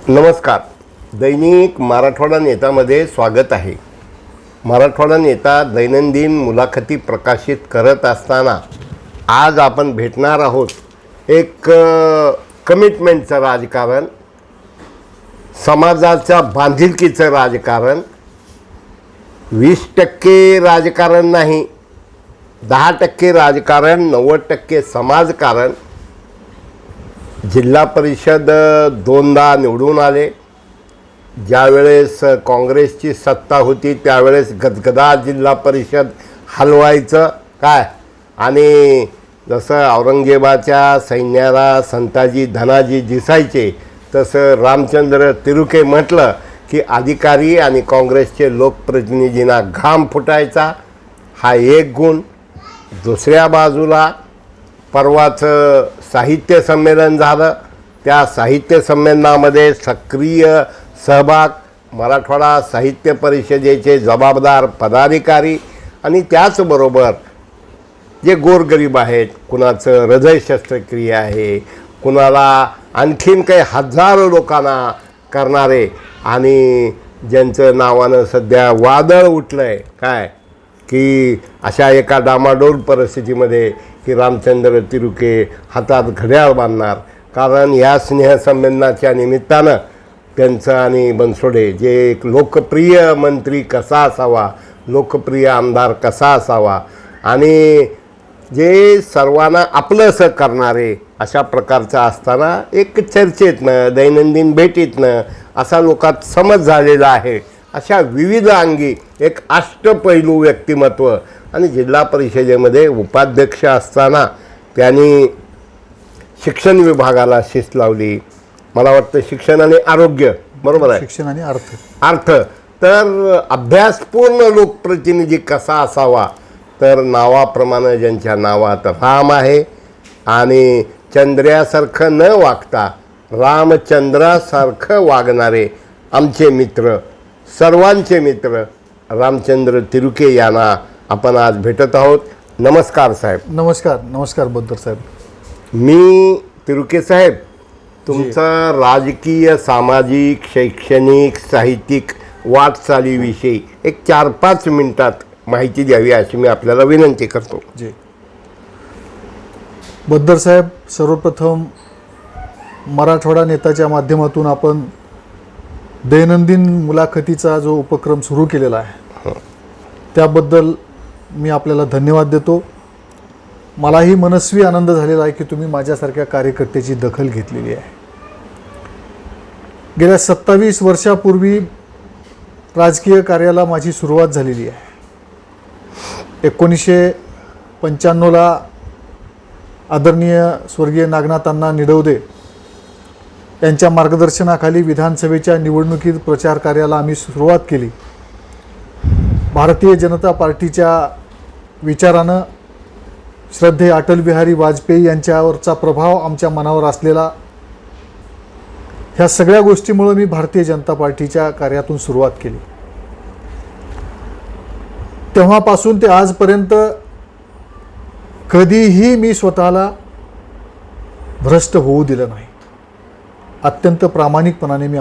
नमस्कार. दैनिक मराठवाडा नेतामध्ये स्वागत आहे. मराठवाडा नेता दैनंदिन मुलाखती प्रकाशित करत असताना आज आपण भेटणार आहोत एक कमिटमेंटचं राजकारण, समाजाच्या बांधिलकीचं राजकारण, 20% राजकारण नाही, 10% राजकारण, 90% समाजकारण. जिल्हा परिषद दोनदा निवडून आले. ज्यावेळेस काँग्रेसची सत्ता होती त्यावेळेस गदगदा जिल्हा परिषद हलवायचं काय, आणि जसं औरंगजेबाच्या सैन्याला संताजी धनाजी दिसायचे तसं रामचंद्र तिरुके म्हटलं की अधिकारी आणि काँग्रेसचे लोकप्रतिनिधींना घाम फुटायचा. हा एक गुण. दुसऱ्या बाजूला परवाचं साहित्य संमेलन झालं. त्या साहित्य संमेलनामध्ये सक्रिय सहभाग मराठवाडा साहित्य परिषदेचे जबाबदार पदाधिकारी आणि त्याचबरोबर जे गोरगरीब आहेत, कुणाचं हृदय शस्त्रक्रिया आहे, कुणाला आणखीन काही हजारो लोकांना करणारे, आणि ज्यांचं नावानं सध्या वादळ उठलं आहे काय, की अशा एका डामाडोल परिस्थितीमध्ये की रामचंद्र तिरुके हातात घड्याळ बांधणार. कारण या स्नेहसंमेलनाच्या निमित्तानं त्यांचं आणि बनसोडे जे एक लोकप्रिय मंत्री कसा असावा, लोकप्रिय आमदार कसा असावा, आणि जे सर्वांना आपलंसं करणारे अशा प्रकारचं असताना एक चर्चेतनं, दैनंदिन भेटीतनं असा लोकात समज झालेला आहे. अशा विविध अंगी एक अष्टपैलू व्यक्तिमत्व. आणि जिल्हा परिषदेमध्ये उपाध्यक्ष असताना त्यांनी शिक्षण विभागाला शिस्त लावली. मला वाटतं शिक्षण आणि आरोग्य, बरोबर आहे, शिक्षण आणि अर्थ. तर अभ्यासपूर्ण लोकप्रतिनिधी कसा असावा, तर नावाप्रमाणे ज्यांच्या नावात राम आहे आणि चंद्र्यासारखं न वागता रामचंद्रासारखं वागणारे आमचे मित्र, सर्वांचे मित्र रामचंद्र तिरुके यांना आपण आज भेटत आहोत. नमस्कार साहेब. नमस्कार. नमस्कार बद्दर साहेब. मी तिरुके साहेब तुमचा राजकीय, सामाजिक, शैक्षणिक, साहित्यिक वाटचालीविषयी एक 4-5 मिनिटात माहिती द्यावी अशी मी आपल्याला विनंती करतो. जी बद्दर साहेब, सर्वप्रथम मराठवाडा नेताच्या माध्यमातून आपण दैनंदिन मुलाखतीचा जो उपक्रम सुरू केलेला आहे त्याबद्दल मी आपल्याला धन्यवाद देतो. मलाही मनस्वी आनंद झालेला आहे की तुम्ही माझ्यासारख्या कार्यकर्त्याची दखल घेतलेली आहे. गेल्या 27 वर्षापूर्वी राजकीय कार्याला माझी सुरुवात झालेली आहे. 1995ला आदरणीय स्वर्गीय नागनाथांना निडवदे यांच्या मार्गदर्शनाखाली विधानसभेच्या निवडणुकीत प्रचार कार्याला आम्ही सुरुवात केली. भारतीय जनता पार्टीच्या विचारानं, श्रद्धेय अटल बिहारी वाजपेयी यांच्यावरचा प्रभाव आमच्या मनावर असलेला, ह्या सगळ्या गोष्टीमुळे मी भारतीय जनता पार्टीच्या कार्यातून सुरुवात केली. तेव्हापासून ते आजपर्यंत कधीही मी स्वतःला भ्रष्ट होऊ दिलं नाही. अत्यंत प्रामाणिकपणाने मी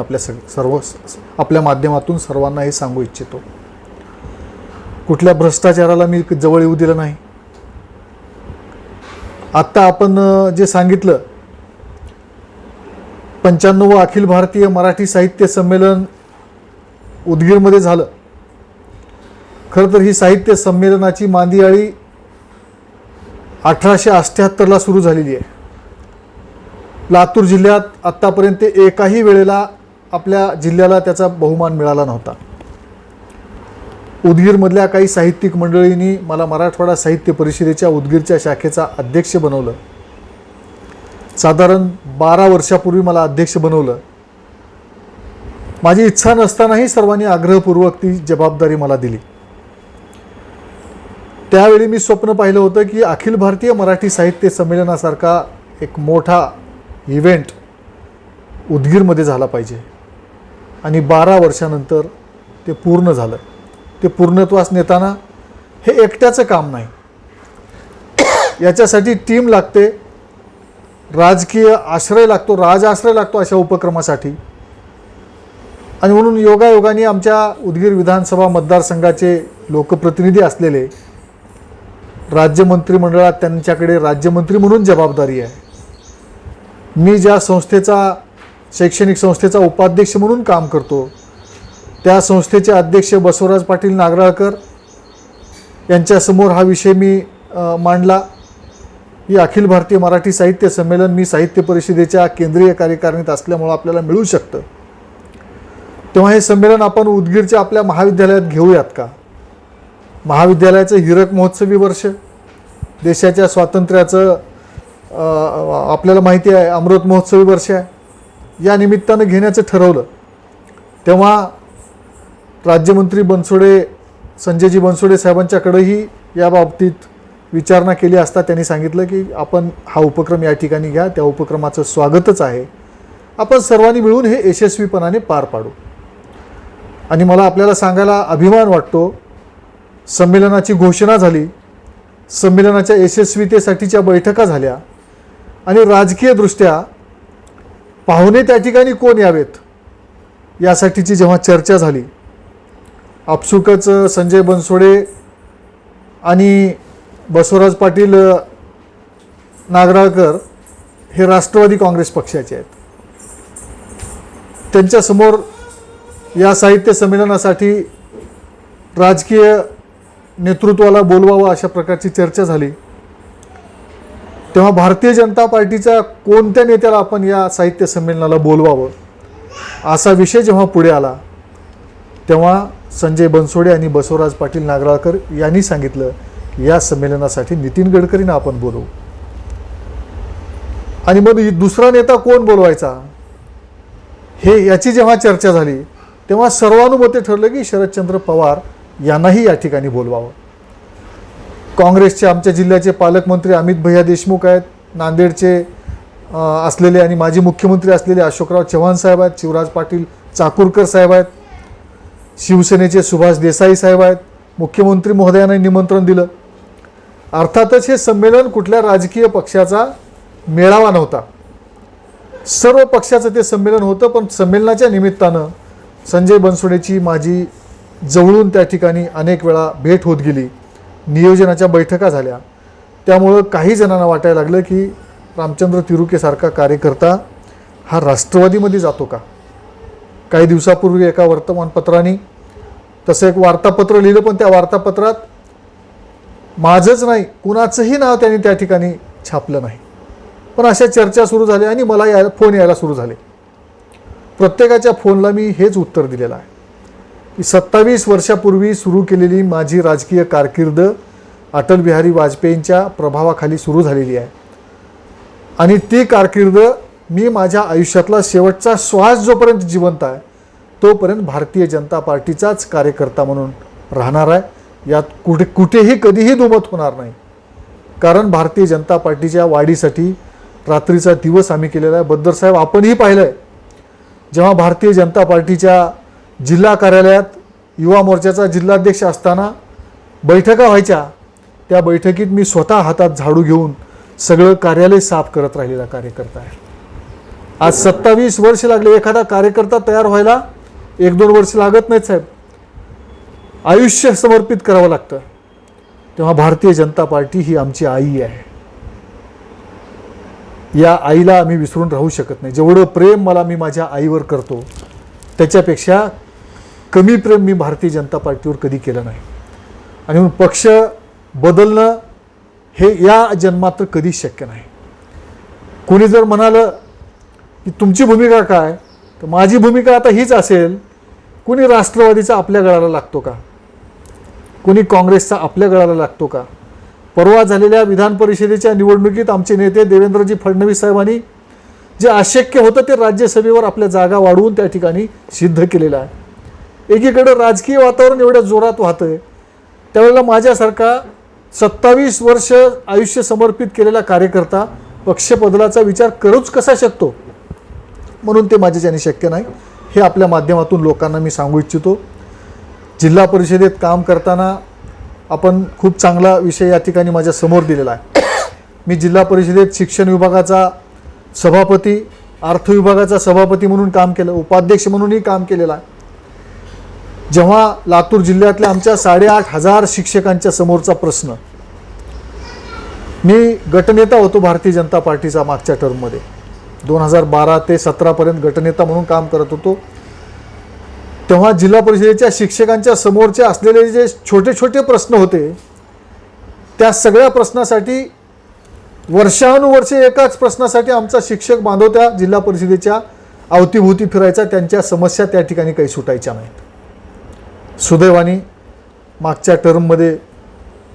आपल्या माध्यमातून सर्वांना हे सांगू इच्छितो. कुठल्या भ्रष्टाचाराला मी जवळ येऊ दिलं नाही. आत्ता आपण जे सांगितलं, 95वं अखिल भारतीय मराठी साहित्य संमेलन उदगीरमध्ये झालं. खरं तर ही साहित्य संमेलनाची मांदियाळी 1878ला सुरू झालेली आहे. लातूर जिल्ह्यात आत्तापर्यंत एकाही वेळेला आपल्या जिल्ह्याला त्याचा बहुमान मिळाला नव्हता. उदगीरमधल्या काही साहित्यिक मंडळींनी मला मराठवाडा साहित्य परिषदेच्या उदगीरच्या शाखेचा अध्यक्ष बनवलं. साधारण 12 वर्षापूर्वी मला अध्यक्ष बनवलं. माझी इच्छा नसतानाही सर्वांनी आग्रहपूर्वक ती जबाबदारी मला दिली. त्यावेळी मी स्वप्न पाहिलं होतं की अखिल भारतीय मराठी साहित्य संमेलनासारखा एक मोठा इव्हेंट उदगीरमध्ये झाला पाहिजे, आणि 12 वर्षानंतर ते पूर्ण झालं. ते पूर्णत्वास नेताना हे एकट्याचं काम नाही, याच्यासाठी टीम लागते, राजकीय आश्रय लागतो, राज आश्रय लागतो अशा उपक्रमासाठी. आणि म्हणून योगायोगाने आमच्या उदगीर विधानसभा मतदारसंघाचे लोकप्रतिनिधी असलेले राज्य मंत्रिमंडळात त्यांच्याकडे राज्यमंत्री म्हणून जबाबदारी आहे. मी ज्या संस्थेचा शैक्षणिक संस्थेचा उपाध्यक्ष म्हणून काम करतो त्या संस्थेचे अध्यक्ष बसवराज पाटील नागराळकर यांच्यासमोर हा विषय मी मांडला. ही अखिल भारतीय मराठी साहित्य संमेलन मी साहित्य परिषदेच्या केंद्रीय कार्यकारिणीत असल्यामुळं आपल्याला मिळू शकतं. तेव्हा हे संमेलन आपण उदगीरच्या आपल्या महाविद्यालयात घेऊयात का? महाविद्यालयाचं हीरक महोत्सवी वर्ष, देशाच्या स्वातंत्र्याचं आपल्याला माहिती आहे अमृत महोत्सवी वर्ष आहे, या निमित्तानं घेण्याचं ठरवलं. तेव्हा राज्यमंत्री संजयजी बनसोडे साहेबांच्याकडेही या बाबतीत विचारणा केली असता त्यांनी सांगितलं की आपण हा उपक्रम या ठिकाणी घ्या, त्या उपक्रमाचं स्वागतच आहे, आपण सर्वांनी मिळून हे यशस्वीपणाने पार पाडू. आणि मला आपल्याला सांगायला अभिमान वाटतो, संमेलनाची घोषणा झाली, संमेलनाच्या यशस्वीतेसाठीच्या बैठका झाल्या आणि राजकीयदृष्ट्या पाहुणे त्या ठिकाणी कोण यावेत यासाठीची जेव्हा चर्चा झाली, आपसुकच संजय बनसोडे आणि बसवराज पाटील नागराळकर हे राष्ट्रवादी काँग्रेस पक्षाचे आहेत. त्यांच्यासमोर या साहित्य संमेलनासाठी राजकीय नेतृत्वाला बोलवावं अशा प्रकारची चर्चा झाली. तेव्हा भारतीय जनता पार्टीच्या कोणत्या नेत्याला आपण या साहित्य संमेलनाला बोलवावं असा विषय जेव्हा पुढे आला तेव्हा संजय बनसोडे आणि बसवराज पाटील नागराळकर यांनी सांगितलं या संमेलनासाठी नितीन गडकरींना आपण बोलवू. आणि मग दुसरा नेता कोण बोलवायचा हे याची जेव्हा चर्चा झाली तेव्हा सर्वानुमते ठरलं की शरदचंद्र पवार यांनाही या ठिकाणी बोलवावं. काँग्रेसचे आमच्या जिल्ह्याचे पालकमंत्री अमित भैया देशमुख आहेत, नांदेडचे असलेले आणि माजी मुख्यमंत्री असलेले अशोकराव चव्हाण साहेब आहेत, शिवराज पाटील चाकूरकर साहेब आहेत, शिवसेनेचे सुभाष देसाई साहेब आहेत. मुख्यमंत्री महोदयांनी निमंत्रण दिलं. अर्थातच हे संमेलन कुठल्या राजकीय पक्षाचा मेळावा नव्हता, सर्व पक्षाचं ते संमेलन होतं. पण संमेलनाच्या निमित्तानं संजय बनसोडेची माझी जवळून त्या ठिकाणी अनेक वेळा भेट होत गेली, नियोजनाच्या बैठका झाल्या. त्यामुळं काही जणांना वाटायला लागलं की रामचंद्र तिरुकेसारखा कार्यकर्ता हा राष्ट्रवादीमध्ये जातो का. काही दिवसापूर्वी एका वर्तमानपत्राने तसं एक वार्तापत्र लिहिलं, पण त्या वार्तापत्रात माझंच नाही कुणाचंही नाव त्यांनी त्या ठिकाणी छापलं नाही. पण अशा चर्चा सुरू झाल्या आणि मला फोन यायला सुरू झाले. प्रत्येकाच्या फोनला मी हेच उत्तर दिलेलं आहे की 27 वर्षापूर्वी सुरू केलेली माझी राजकीय कारकीर्द अटल बिहारी वाजपेयींच्या प्रभावाखाली सुरू झालेली आहे आणि ती कारकीर्द मी माझ्या आयुष्यातला शेवटचा श्वास जोपर्यंत जिवंत आहे तोपर्यंत भारतीय जनता पार्टीचाच कार्यकर्ता म्हणून राहणार आहे. यात कुठेही कधीही दुमत होणार नाही. कारण भारतीय जनता पार्टीच्या वाढीसाठी रात्रीचा दिवस आम्ही केलेला आहे. बद्दर साहेब आपणही पाहिलं आहे, जेव्हा भारतीय जनता पार्टीच्या जिल्हा कार्यालयात युवा मोर्चाचा जिल्हाध्यक्ष असताना बैठका व्हायच्या, त्या बैठकीत मी स्वतः हातात झाडू घेऊन सगळं कार्यालय साफ करत राहिलेला कार्यकर्ता आहे. आज 27 वर्ष लागले. एखादा कार्यकर्ता तयार व्हायला 1-2 वर्ष लागत नाहीत साहेब, आयुष्य समर्पित करावं लागतं. तेव्हा भारतीय जनता पार्टी ही आमची आई आहे. या आईला आम्ही विसरून राहू शकत नाही. जेवढं प्रेम मी माझ्या आईवर करतो त्याच्यापेक्षा कमी प्रेम मी भारतीय जनता पार्टीवर कधी केलं नाही. आणि म्हणून पक्ष बदलणं हे या जन्मात तर कधीच शक्य नाही. कोणी जर म्हणालं की तुमची भूमिका काय, तर माझी भूमिका आता हीच असेल, कुणी राष्ट्रवादीचा आपल्या गळाला लागतो का, कुणी काँग्रेसचा आपल्या गळाला लागतो का. परवा झालेल्या विधान परिषदेच्या निवडणुकीत आमचे नेते देवेंद्रजी फडणवीस साहेबांनी जे अशक्य होतं ते राज्यसभेवर आपल्या जागा वाढवून त्या ठिकाणी सिद्ध केलेलं आहे. एकीकडे राजकीय वातावरण एवढ्या जोरात वाहतंय, त्यावेळेला माझ्यासारखा 27 वर्ष आयुष्य समर्पित केलेला कार्यकर्ता पक्षबदलाचा विचार करूच कसा शकतो. म्हणून ते माझ्याच्याने शक्य नाही. हे आपल्या माध्यमातून लोकांना मी सांगू इच्छितो. जिल्हा परिषदेत काम करताना आपण खूप चांगला विषय या ठिकाणी माझ्या समोर दिलेला आहे. मी जिल्हा परिषदेत शिक्षण विभागाचा सभापती, अर्थ विभागाचा सभापती म्हणून काम केलं, उपाध्यक्ष म्हणूनही काम केलेलं आहे. जेव्हा लातूर जिल्ह्यातल्या आमच्या 8,500 शिक्षकांच्या समोरचा प्रश्न, मी गटनेता होतो भारतीय जनता पार्टीचा मागच्या टर्ममध्ये 2012 ते 17 पर्यंत गटनेता म्हणून काम करत होतो. तेव्हा जिल्हा परिषदेच्या शिक्षकांच्या समोरचे असलेले जे छोटे छोटे प्रश्न होते, त्या सगळ्या प्रश्नासाठी वर्षानुवर्षे एकाच प्रश्नासाठी आमचा शिक्षक बांधव त्या जिल्हा परिषदेच्या अवतीभोवती फिरायचा. त्यांच्या समस्या त्या ठिकाणी काही सुटायच्या नाहीत. सुदैवाने मागच्या टर्ममध्ये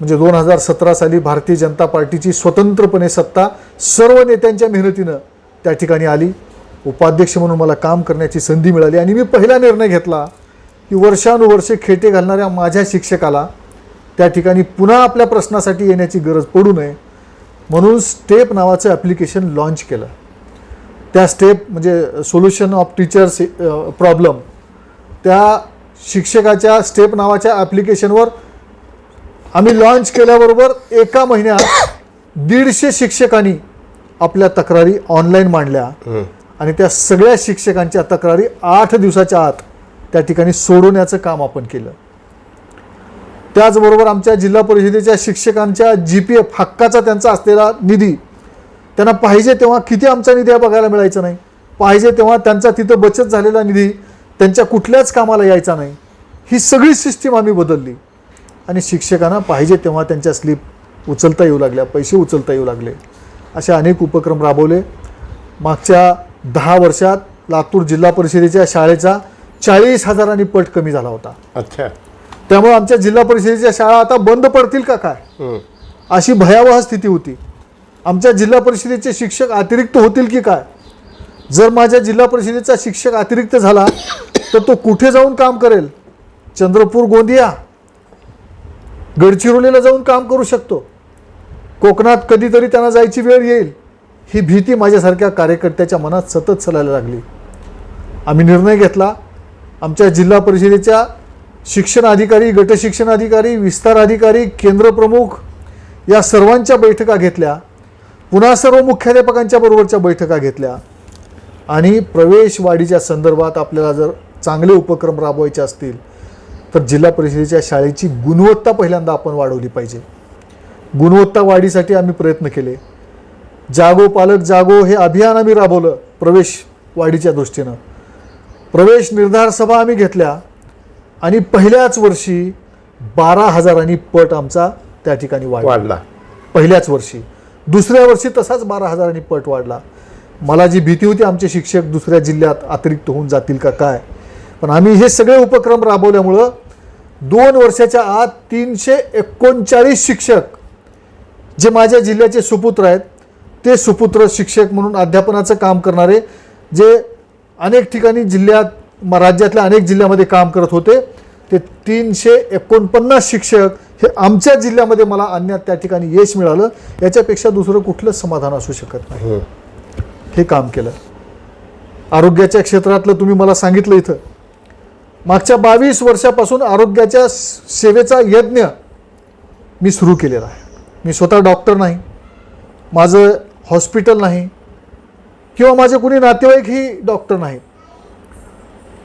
म्हणजे 2017 साली भारतीय जनता पार्टीची स्वतंत्रपणे सत्ता सर्व नेत्यांच्या मेहनतीनं त्या ठिकाणी आली. उपाध्यक्ष म्हणून मला काम करण्याची संधी मिळाली आणि मी पहिला निर्णय घेतला की वर्षानुवर्षे खेटे घालणाऱ्या माझ्या शिक्षकाला त्या ठिकाणी पुन्हा आपल्या प्रश्नासाठी येण्याची गरज पडू नये म्हणून स्टेप नावाचं ॲप्लिकेशन लॉन्च केलं. त्या स्टेप म्हणजे सोल्युशन ऑफ टीचर्स प्रॉब्लेम, त्या शिक्षकाच्या स्टेप नावाच्या ॲप्लिकेशनवर आम्ही लॉन्च केल्याबरोबर एका महिन्यात 150 शिक्षकांनी आपल्या तक्रारी ऑनलाईन मांडल्या आणि त्या सगळ्या शिक्षकांच्या तक्रारी 8 दिवसाच्या आत त्या ठिकाणी सोडवण्याचं काम आपण केलं. त्याचबरोबर आमच्या जिल्हा परिषदेच्या शिक्षकांच्या GPF हक्काचा त्यांचा असलेला निधी, त्यांना पाहिजे तेव्हा किती आमचा निधी बघायला मिळायचा नाही, पाहिजे तेव्हा त्यांचा तिथं बचत झालेला निधी त्यांच्या कुठल्याच कामाला यायचा नाही. ही सगळी सिस्टीम आम्ही बदलली आणि शिक्षकांना पाहिजे तेव्हा त्यांच्या स्लिप उचलता येऊ लागल्या, पैसे उचलता येऊ लागले. अशा अनेक उपक्रम राबवले. मागच्या 10 वर्षात लातूर जिल्हा परिषदेच्या शाळेचा 40,000 पट कमी झाला होता. अच्छा. त्यामुळे आमच्या जिल्हा परिषदेच्या शाळा आता बंद पडतील का काय अशी भयावह स्थिती होती. आमच्या जिल्हा परिषदेचे शिक्षक अतिरिक्त होतील की काय? जर माझ्या जिल्हा परिषदेचा शिक्षक अतिरिक्त झाला तर तो कुठे जाऊन काम करेल? चंद्रपूर, गोंदिया, गडचिरोलीला जाऊन काम करू शकतो. कोकणात कधीतरी त्यांना जायची वेळ येईल, ही भीती माझ्यासारख्या कार्यकर्त्याच्या मनात सतत चालायला लागली. आम्ही निर्णय घेतला, आमच्या जिल्हा परिषदेच्या शिक्षण अधिकारी, गट शिक्षण अधिकारी, विस्तार अधिकारी, केंद्र प्रमुख या सर्वांच्या बैठका घेतल्या. पुन्हा सर्व मुख्याध्यापकांच्या बरोबरच्या बैठका घेतल्या आणि प्रवेशवाढीच्या संदर्भात आपल्याला जर चांगले उपक्रम राबवायचे असतील तर जिल्हा परिषदेच्या शाळेची गुणवत्ता पहिल्यांदा आपण वाढवली पाहिजे. गुणवत्ता वाढीसाठी आम्ही प्रयत्न केले. जागो पालक जागो हे अभियान आम्ही राबवलं प्रवेश वाढीच्या दृष्टीनं. प्रवेश निर्धार सभा आम्ही घेतल्या आणि पहिल्याच वर्षी 12,000 पट आमचा त्या ठिकाणी वाढला. पहिल्याच वर्षी. दुसऱ्या वर्षी तसाच 12,000 पट वाढला. मला जी भीती होती आमचे शिक्षक दुसऱ्या जिल्ह्यात अतिरिक्त होऊन जातील का काय, पण आम्ही हे सगळे उपक्रम राबवल्यामुळं 2 वर्षाच्या आत 339 शिक्षक जे माझ्या जिल्ह्याचे सुपुत्र आहेत, ते सुपुत्र शिक्षक म्हणून अध्यापनाचं काम करणारे जे अनेक ठिकाणी जिल्ह्यात राज्यातल्या अनेक जिल्ह्यामध्ये काम करत होते, ते 349 शिक्षक हे आमच्या जिल्ह्यामध्ये मला आणण्यात त्या ठिकाणी यश मिळालं. याच्यापेक्षा दुसरं कुठलंच समाधान असू शकत नाही. हे काम केलं. आरोग्याच्या क्षेत्रातलं तुम्ही मला सांगितलं, इथं मागच्या 22 वर्षापासून आरोग्याच्या सेवेचा यज्ञ मी सुरू केलेला आहे. मी स्वतः डॉक्टर नाही, माझं हॉस्पिटल नाही किंवा माझे कुणी नातेवाईकही डॉक्टर नाहीत,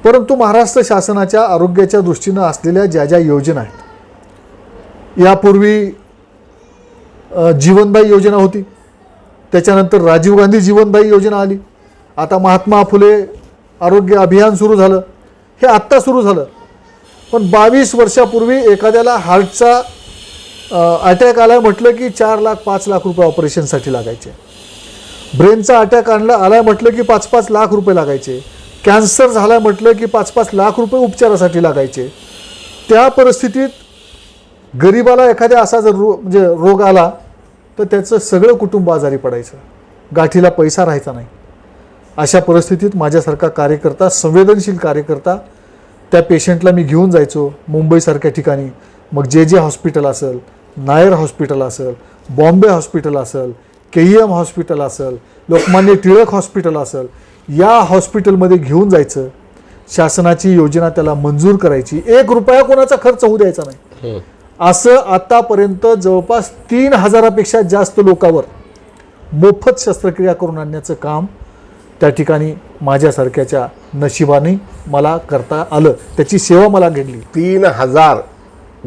परंतु महाराष्ट्र शासनाच्या आरोग्याच्या दृष्टीनं असलेल्या ज्या ज्या योजना आहेत, यापूर्वी जीवनदायी योजना होती, त्याच्यानंतर राजीव गांधी जीवनदायी योजना आली, आता महात्मा फुले आरोग्य अभियान सुरू झालं. हे आत्ता सुरू झालं, पण 22 वर्षापूर्वी एखाद्याला हार्टचा अटॅक आलाय म्हटलं की 4 लाख 5 लाख रुपये ऑपरेशनसाठी लागायचे. ब्रेनचा अटॅक आलाय म्हटलं की 5-5 लाख रुपये लागायचे. कॅन्सर झालाय म्हटलं की 5-5 लाख रुपये उपचारासाठी लागायचे. त्या परिस्थितीत गरीबाला एखाद्या असा जर म्हणजे रोग आला तर त्याचं सगळं कुटुंब आजारी पडायचं, गाठीला पैसा राहायचा नाही. अशा परिस्थितीत माझ्यासारखा कार्यकर्ता, संवेदनशील कार्यकर्ता, त्या पेशंटला मी घेऊन जायचो मुंबईसारख्या ठिकाणी. मग जे हॉस्पिटल असेल, नायर हॉस्पिटल असेल, बॉम्बे हॉस्पिटल असेल, KEM हॉस्पिटल असेल, लोकमान्य टिळक हॉस्पिटल असेल, या हॉस्पिटलमध्ये घेऊन जायचं. शासनाची योजना त्याला मंजूर करायची, 1 रुपया कोणाचा खर्च होऊ द्यायचा नाही. असं आतापर्यंत जवळपास 3,000पेक्षा जास्त लोकांवर मोफत शस्त्रक्रिया करून आणण्याचं काम त्या ठिकाणी माझ्यासारख्याच्या नशिबाने मला करता आलं, त्याची सेवा मला घडली. 3,000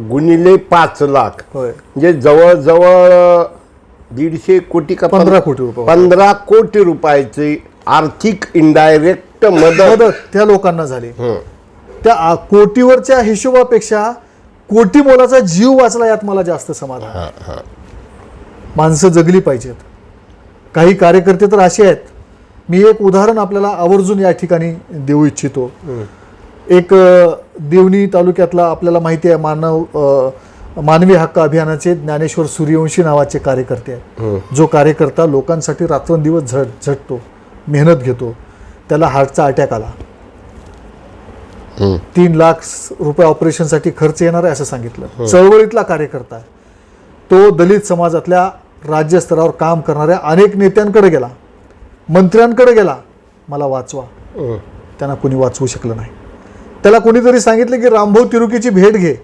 गुणिले 5 लाख होय, म्हणजे जवळजवळ 150 कोटी का 15 कोटी रुपये 15 कोटी रुपयाची आर्थिक इनडायरेक्ट मदत त्या लोकांना झाली. हं. त्या कोटीवरच्या हिशोबापेक्षा कोटी मोलाचा जीव वाचला यात मला जास्त समाधान. माणसं जगली पाहिजेत. काही कार्यकर्ते तर असे आहेत, मी एक उदाहरण आपल्याला आवर्जून या ठिकाणी देऊ इच्छितो. एक देवणी तालुक्यातला आपल्याला माहिती आहे मानवी हक्क अभियानाचे ज्ञानेश्वर सूर्यवंशी नावाचे कार्यकर्ते आहेत. जो कार्यकर्ता लोकांसाठी रात्रंदिवस झटतो, मेहनत घेतो. त्याला हार्टचा अटॅक आला. 3 लाख रुपये ऑपरेशनसाठी खर्च येणार आहे असं सांगितलं. चळवळीतला कार्यकर्ता आहे तो. दलित समाजातल्या राज्यस्तरावर काम करणाऱ्या अनेक नेत्यांकडे गेला, मंत्र्यांकडे गेला, मला वाचवा. त्यांना कोणी वाचवू शकलं नाही. त्याला कोणीतरी सांगितलं की रामभाऊ तिरुकीची भेट घे.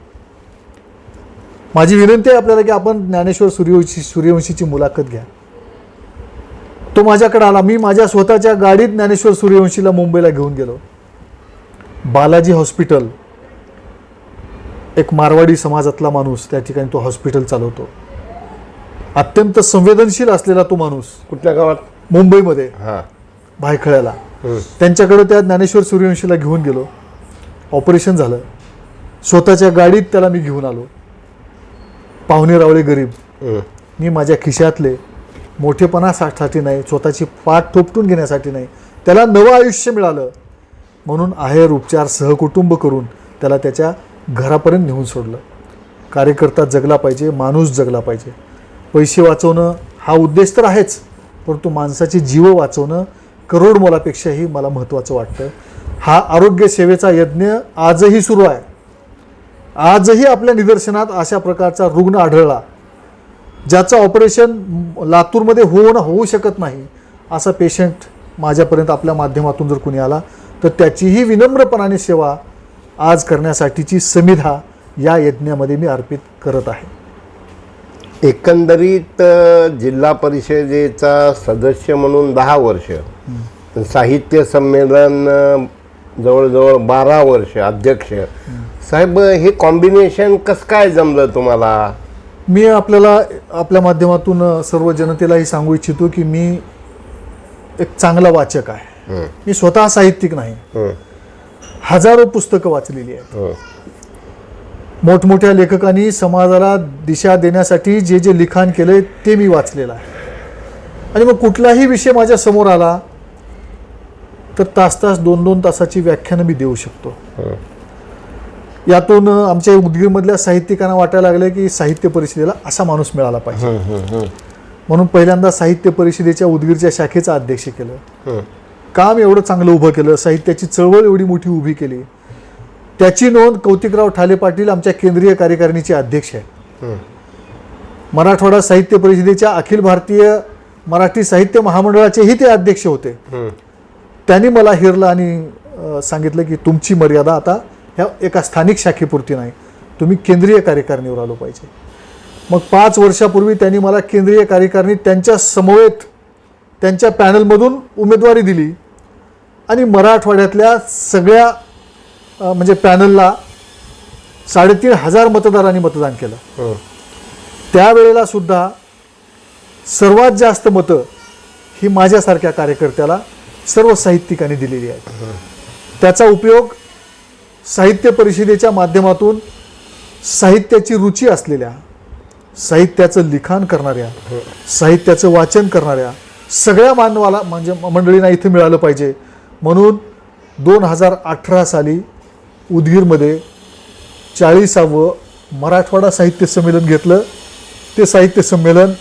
माझी विनंती आहे आपल्याला की आपण ज्ञानेश्वर सूर्यवंशीची मुलाखत घ्या. तो माझ्याकडे आला. मी माझ्या स्वतःच्या गाडीत ज्ञानेश्वर सूर्यवंशीला मुंबईला घेऊन गेलो. बालाजी हॉस्पिटल, एक मारवाडी समाजातला माणूस त्या ठिकाणी तो हॉस्पिटल चालवतो. अत्यंत संवेदनशील असलेला तो माणूस. कुठल्या गावात? मुंबईमध्ये हां. भायखळ्याला. त्यांच्याकडे त्या ज्ञानेश्वर सूर्यवंशीला घेऊन गेलो. ऑपरेशन झालं. स्वतःच्या गाडीत त्याला मी घेऊन आलो. पाहुणे रावळे गरीब. मी माझ्या खिशातले मोठेपणासाठी नाही, स्वतःची पाठ थोपटून घेण्यासाठी नाही, त्याला नवं आयुष्य मिळालं म्हणून आहेर उपचार सहकुटुंब करून त्याला त्याच्या घरापर्यंत नेऊन सोडलं. कार्यकर्ता जगला पाहिजे, माणूस जगला पाहिजे. पैसे वाचवणं हा उद्देश तर आहेच, परंतु माणसाचे जीव वाचवणं करोड मोलापेक्षाही मला महत्त्वाचं वाटतं. हा आरोग्य सेवेचा यज्ञ आजही सुरू आहे. आजही आपल्या निदर्शनात अशा प्रकारचा रुग्ण आढळला ज्याचं ऑपरेशन लातूरमध्ये होऊ शकत नाही, असा पेशंट माझ्यापर्यंत आपल्या माध्यमातून जर कोणी आला तर त्याचीही विनम्रपणाने सेवा आज करण्यासाठीची समिधा या यज्ञामध्ये मी अर्पित करत आहे. एकंदरीत जिल्हा परिषदेचा सदस्य म्हणून 10 वर्ष, साहित्य संमेलन जवळजवळ 12 वर्ष अध्यक्ष. साहेब, हे कॉम्बिनेशन कसं काय जमलं तुम्हाला? मी आपल्याला आपल्या माध्यमातून सर्व जनतेलाही सांगू इच्छितो की मी एक चांगला वाचक आहे. मी स्वतः साहित्यिक नाही. हजारो पुस्तकं वाचलेली आहेत. मोठमोठ्या लेखकांनी समाजाला दिशा देण्यासाठी जे जे लिखाण केले ते मी वाचलेलं आहे. आणि मग कुठलाही विषय माझ्या समोर आला तर तास 2-2 तासाची व्याख्यानं मी देऊ शकतो. यातून आमच्या उदगीरमधल्या साहित्यिकांना वाटायला लागलं की साहित्य परिषदेला असा माणूस मिळाला पाहिजे. म्हणून पहिल्यांदा साहित्य परिषदेच्या उदगीरच्या शाखेचं अध्यक्ष केलं. काम एवढं चांगलं उभं केलं, साहित्याची चळवळ एवढी मोठी उभी केली, त्याची नोंद कौतिकराव ठाले पाटील आमच्या केंद्रीय कार्यकारिणीचे अध्यक्ष आहेत. मराठवाडा साहित्य परिषदेच्या अखिल भारतीय मराठी साहित्य महामंडळाचेही ते अध्यक्ष होते. त्यांनी मला हिरलं आणि सांगितलं की तुमची मर्यादा आता ह्या एका स्थानिक शाखेपुरती नाही, तुम्ही केंद्रीय कार्यकारिणीवर आलो पाहिजे. मग 5 वर्षापूर्वी त्यांनी मला केंद्रीय कार्यकारिणीत त्यांच्या समवेत त्यांच्या पॅनलमधून उमेदवारी दिली आणि मराठवाड्यातल्या सगळ्या म्हणजे पॅनलला 3,500 मतदारांनी मतदान केलं. त्यावेळेला सुद्धा सर्वात जास्त मतं ही माझ्यासारख्या कार्यकर्त्याला सर्व साहित्यिकांनी दिलेली आहेत. त्याचा उपयोग साहित्य परिषदेच्या माध्यमातून साहित्याची रुची असलेल्या, साहित्याचं लिखाण करणाऱ्या, साहित्याचं वाचन करणाऱ्या सगळ्या मानवाला म्हणजे मंडळींना इथे मिळालं पाहिजे म्हणून 2018 साली उदगीरमध्ये 40वं मराठवाडा साहित्य संमेलन घेतलं. ते साहित्य संमेलन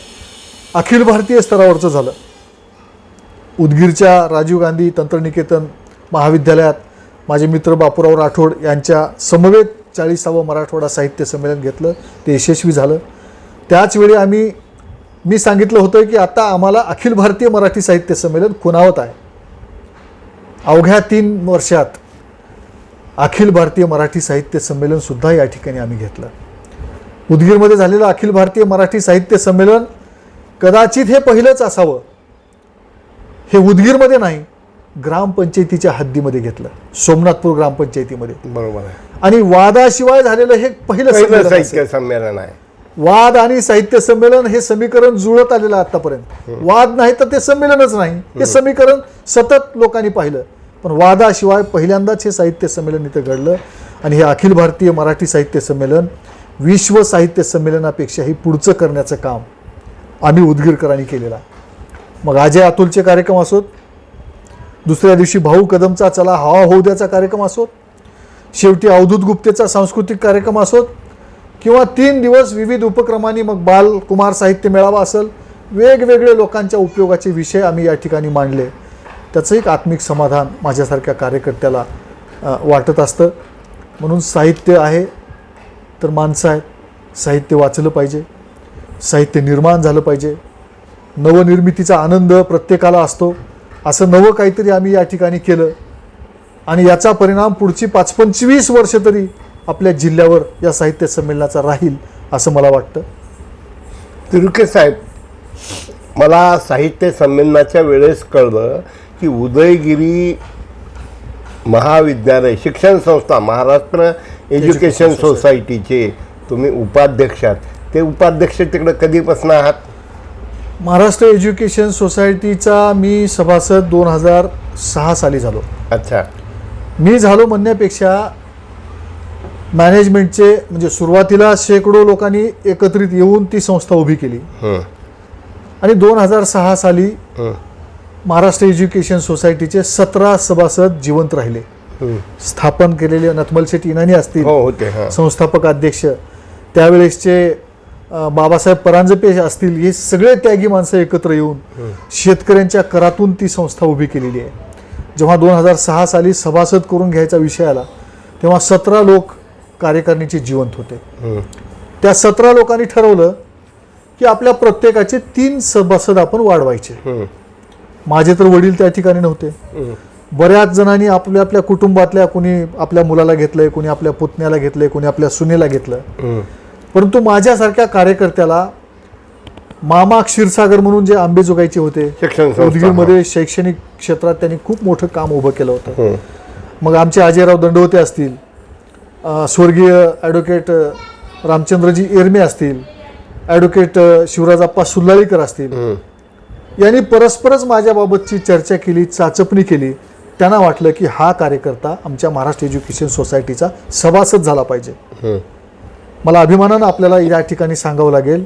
अखिल भारतीय स्तरावरचं झालं. उदगीरच्या राजीव गांधी तंत्रनिकेतन महाविद्यालयात माझे मित्र बापूराव राठोड यांच्या समवेत 40वं मराठवाडा साहित्य संमेलन घेतलं. ते यशस्वी झालं. त्याचवेळी मी सांगितलं होतं की आता आम्हाला अखिल भारतीय मराठी साहित्य संमेलन खुणावत आहे. अवघ्या 3 वर्षात अखिल भारतीय मराठी साहित्य संमेलन सुद्धा या ठिकाणी आम्ही घेतलं. उदगीरमध्ये झालेलं अखिल भारतीय मराठी साहित्य संमेलन कदाचित हे पहिलंच असावं. हे उदगीरमध्ये नाही ग्रामपंचायतीच्या हद्दीमध्ये घेतलं, सोमनाथपूर ग्रामपंचायतीमध्ये. बरोबर आहे. आणि वादाशिवाय झालेलं हे पहिलं पहिलं संमेलन असेल. साहित्य संमेलन आहे. वाद आणि साहित्य संमेलन हे समीकरण जुळत आलेलं आहे आतापर्यंत. वाद नाही तर ते संमेलनच नाही. हे समीकरण सतत लोकांनी पाहिलं, पण वादाशिवाय पहिल्यांदाच हे साहित्य संमेलन इथं घडलं. आणि हे अखिल भारतीय मराठी साहित्य संमेलन विश्व साहित्य संमेलनापेक्षाही पुढचं करण्याचं काम आम्ही उदगीरकरांनी केलेलं आहे. मग अजय अतुलचे कार्यक्रम असोत, दुसऱ्या दिवशी भाऊ कदमचा चला हवा होऊ द्याचा कार्यक्रम असोत, शेवटी अवधूत गुप्तेचा सांस्कृतिक कार्यक्रम असोत, किंवा 3 दिवस विविध उपक्रमांनी मग बाल कुमार साहित्य मेळावा असेल, वेगवेगळे लोकांच्या उपयोगाचे विषय आम्ही या ठिकाणी मांडले. त्याचं एक आत्मिक समाधान माझ्यासारख्या कार्यकर्त्याला वाटत असतं. म्हणून साहित्य आहे तर माणसं आहेत, साहित्य वाचलं पाहिजे, साहित्य निर्माण झालं पाहिजे. नवनिर्मितीचा आनंद प्रत्येकाला असतो. असं नवं काहीतरी आम्ही या ठिकाणी केलं आणि याचा परिणाम पुढची 25 वर्ष तरी आपल्या जिल्ह्यावर या साहित्य संमेलनाचा राहील असं मला वाटतं. तिरुके साहेब, मला साहित्य संमेलनाच्या वेळेस कळलं की उदयगिरी महाविद्यालय शिक्षण संस्था, महाराष्ट्र एज्युकेशन सोसायटीचे तुम्ही उपाध्यक्ष आहात. ते उपाध्यक्ष तिकडे कधीपासून आहात? महाराष्ट्र एज्युकेशन सोसायटीचा मी सभासद 2006 साली झालो. अच्छा. मी झालो म्हणण्यापेक्षा मॅनेजमेंटचे म्हणजे सुरुवातीला शेकडो लोकांनी एकत्रित येऊन ती संस्था उभी केली. आणि 2006 साली महाराष्ट्र एज्युकेशन सोसायटीचे 17 सभासद जिवंत राहिले. स्थापन केलेले नथमल शेठ इनानी असतील होते संस्थापक अध्यक्ष, त्यावेळेसचे बाबासाहेब परांजपे असतील, हे सगळे त्यागी माणसं एकत्र येऊन शेतकऱ्यांच्या करातून ती संस्था उभी केलेली आहे. जेव्हा 2006 साली सभासद करून घ्यायचा विषय आला तेव्हा 17 लोक कार्यकारिणीचे जिवंत होते. त्या 17 लोकांनी ठरवलं की आपल्या प्रत्येकाचे 3 सभासद आपण वाढवायचे. माझे तर वडील त्या ठिकाणी नव्हते. बऱ्याच जणांनी आपल्या आपल्या कुटुंबातल्या, कोणी आपल्या मुलाला घेतलंय, कोणी आपल्या पुतण्याला घेतलंय, कोणी आपल्या सुनेला घेतलं. परंतु माझ्यासारख्या कार्यकर्त्याला मामा क्षीरसागर म्हणून जे आंबेजोगाईचे होते, उदगीरमध्ये शैक्षणिक क्षेत्रात त्यांनी खूप मोठं काम उभं केलं होतं. मग आमचे अजयराव दंडवते असतील, स्वर्गीय ॲडव्होकेट रामचंद्रजी एरमे असतील, ॲडव्होकेट शिवराजप्पा सुल्लाळीकर असतील, यांनी परस्परच माझ्याबाबतची चर्चा केली, चाचपणी केली. त्यांना वाटलं की हा कार्यकर्ता आमच्या महाराष्ट्र एज्युकेशन सोसायटीचा सभासद झाला पाहिजे. मला अभिमानानं आपल्याला या ठिकाणी सांगावं लागेल,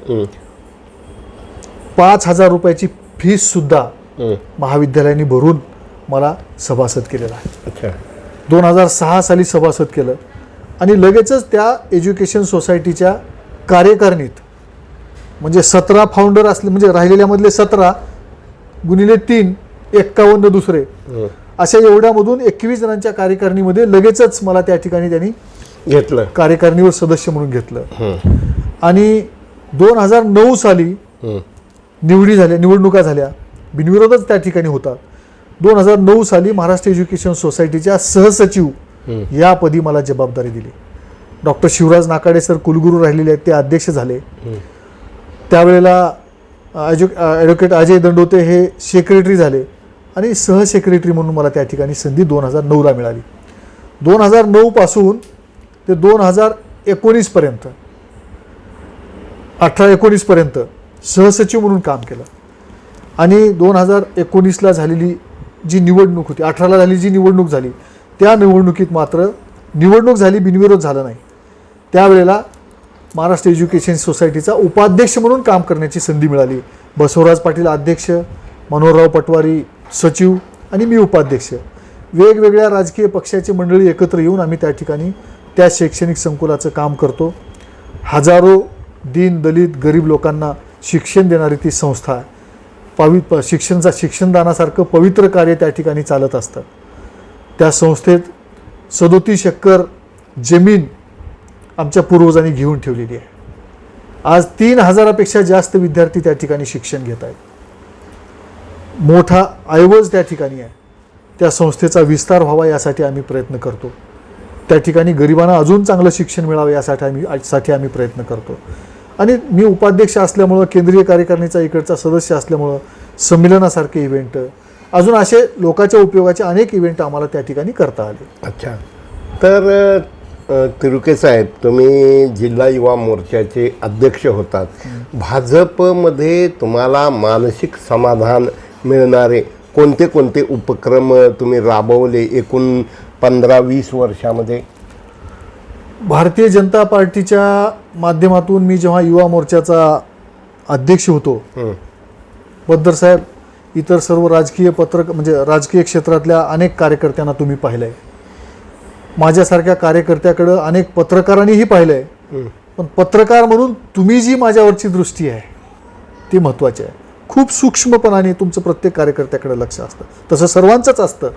5,000 रुपयाची फीस सुद्धा महाविद्यालयाने भरून मला सभासद केलेला आहे. 2006 साली सभासद केलं आणि लगेचच त्या एज्युकेशन सोसायटीच्या कार्यकारिणीत म्हणजे 17 फाउंडर असले, म्हणजे राहिलेल्यामधले 17 गुणिले 3 51 दुसरे, अशा एवढ्यामधून 21 जणांच्या कार्यकारिणीमध्ये लगेचच मला त्या ठिकाणी त्यांनी घेतलं, कार्यकारिणीवर सदस्य म्हणून घेतलं. आणि 2009 साली निवडणुका झाल्या, बिनविरोधच त्या ठिकाणी होता. 2009 साली महाराष्ट्र एज्युकेशन सोसायटीच्या सहसचिव या पदी मला जबाबदारी दिली. डॉक्टर शिवराज नाकाडे सर कुलगुरू राहिलेले आहेत, ते अध्यक्ष झाले. त्यावेळेला ॲडव्होकेट अजय दंडोते हे सेक्रेटरी झाले आणि सहसेक्रेटरी म्हणून मला त्या ठिकाणी संधी 2009ला मिळाली. 2009 पासून ते 2019 पर्यंत 18-19 पर्यंत सहसचिव म्हणून काम केलं. आणि 2019ला झालेली जी निवडणूक होती, 18ला झालेली जी निवडणूक झाली, त्या निवडणुकीत मात्र निवडणूक झाली, बिनविरोध झालं नाही. त्यावेळेला महाराष्ट्र एज्युकेशन सोसायटीचा उपाध्यक्ष म्हणून काम करण्याची संधी मिळाली. बसवराज पाटील अध्यक्ष, मनोहरराव पटवारी सचिव आणि मी उपाध्यक्ष. वेगवेगळ्या राजकीय पक्षाची मंडळी एकत्र येऊन आम्ही त्या ठिकाणी त्या शैक्षणिक संकुलाचं काम करतो. हजारो दीन दलित गरीब लोकांना शिक्षण देणारी ती संस्था आहे. शिक्षणदानासारखं पवित्र कार्य त्या ठिकाणी चालत असतं. त्या संस्थेत 37 एकर जमीन आमच्या पूर्वजांनी घेऊन ठेवलेली आहे. आज 3,000पेक्षा जास्त विद्यार्थी त्या ठिकाणी शिक्षण घेत आहेत. मोठा ऐवज त्या ठिकाणी आहे. त्या संस्थेचा विस्तार व्हावा यासाठी आम्ही प्रयत्न करतो. त्या ठिकाणी गरिबांना अजून चांगलं शिक्षण मिळावं यासाठी आम्ही प्रयत्न करतो. आणि मी उपाध्यक्ष असल्यामुळं, केंद्रीय कार्यकारिणीचा इकडचा सदस्य असल्यामुळं संमेलनासारखे इव्हेंट, अजून असे लोकांच्या उपयोगाचे अनेक इव्हेंट आम्हाला त्या ठिकाणी करता आले. अच्छा. तर तिरुके साहेब, तुम्ही जिल्हा युवा मोर्चाचे अध्यक्ष होतात. भाजपमध्ये तुम्हाला मानसिक समाधान मिळणारे कोणते कोणते उपक्रम तुम्ही राबवले एकूण 15-20 वर्षामध्ये? भारतीय जनता पार्टीच्या माध्यमातून मी जेव्हा युवा मोर्चाचा अध्यक्ष होतो, बद्दर साहेब, इतर सर्व राजकीय म्हणजे राजकीय क्षेत्रातल्या अनेक कार्यकर्त्यांना तुम्ही पाहिलं आहे. माझ्यासारख्या कार्यकर्त्याकडं अनेक पत्रकारांनीही पाहिलं आहे. पण पत्रकार म्हणून तुम्ही जी माझ्यावरची दृष्टी आहे ती महत्त्वाची आहे. खूप सूक्ष्मपणाने तुमचं प्रत्येक कार्यकर्त्याकडे लक्ष असतं. तसं सर्वांचंच असतं,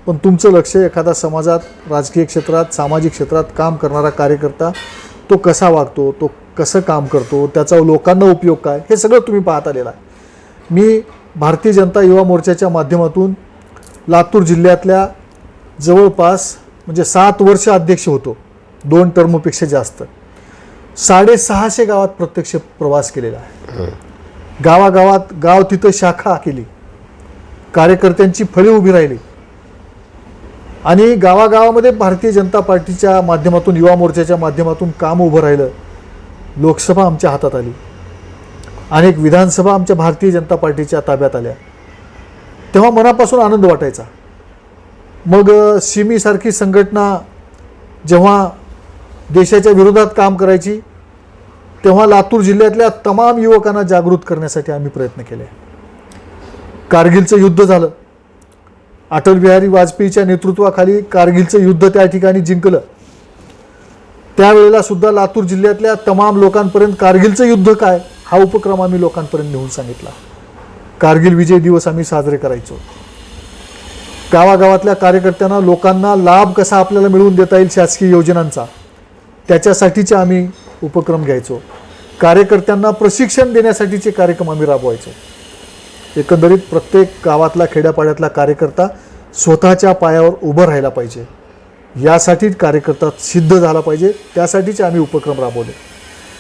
पण तुमचं लक्ष एखादा समाजात, राजकीय क्षेत्रात, सामाजिक क्षेत्रात काम करणारा कार्यकर्ता तो कसा वागतो, तो कसं काम करतो, त्याचा लोकांना उपयोग काय, हे सगळं तुम्ही पाहत आलेलं आहे. मी भारतीय जनता युवा मोर्चाच्या माध्यमातून लातूर जिल्ह्यातल्या जवळपास म्हणजे 7 वर्ष अध्यक्ष होतो, 2 टर्मपेक्षा जास्त. 650 गावात प्रत्यक्ष प्रवास केलेला आहे. गावागावात गाव तिथं शाखा केली, कार्यकर्त्यांची फळी उभी राहिली आणि गावागावामध्ये भारतीय जनता पार्टीच्या माध्यमातून, युवा मोर्चाच्या माध्यमातून काम उभं राहिलं. लोकसभा आमच्या हातात आली, अनेक विधानसभा आमच्या भारतीय जनता पार्टीच्या ताब्यात आल्या. तेव्हा मनापासून आनंद वाटायचा. मग सिमीसारखी संघटना जेव्हा देशाच्या विरोधात काम करायची, तेव्हा लातूर जिल्ह्यातल्या तमाम युवकांना जागृत करण्यासाठी आम्ही प्रयत्न केले. कारगिलचं युद्ध झालं, अटल बिहारी वाजपेयीच्या नेतृत्वाखाली कारगिलचं युद्ध त्या ठिकाणी जिंकलं. त्यावेळेला सुद्धा लातूर जिल्ह्यातल्या तमाम लोकांपर्यंत कारगिलचं युद्ध काय हा उपक्रम आम्ही लोकांपर्यंत नेऊन सांगितला. कारगिल विजय दिवस आम्ही साजरे करायचो. गावागावातल्या कार्यकर्त्यांना, लोकांना लाभ कसा आपल्याला मिळवून देता येईल शासकीय योजनांचा, त्याच्यासाठीचे आम्ही उपक्रम घ्यायचो. कार्यकर्त्यांना प्रशिक्षण देण्यासाठीचे कार्यक्रम आम्ही राबवायचो. एकंदरीत प्रत्येक गावातला, खेड्यापाड्यातला कार्यकर्ता स्वतःच्या पायावर उभं राहायला पाहिजे, यासाठी कार्यकर्ता सिद्ध झाला पाहिजे, त्यासाठीचे आम्ही उपक्रम राबवले.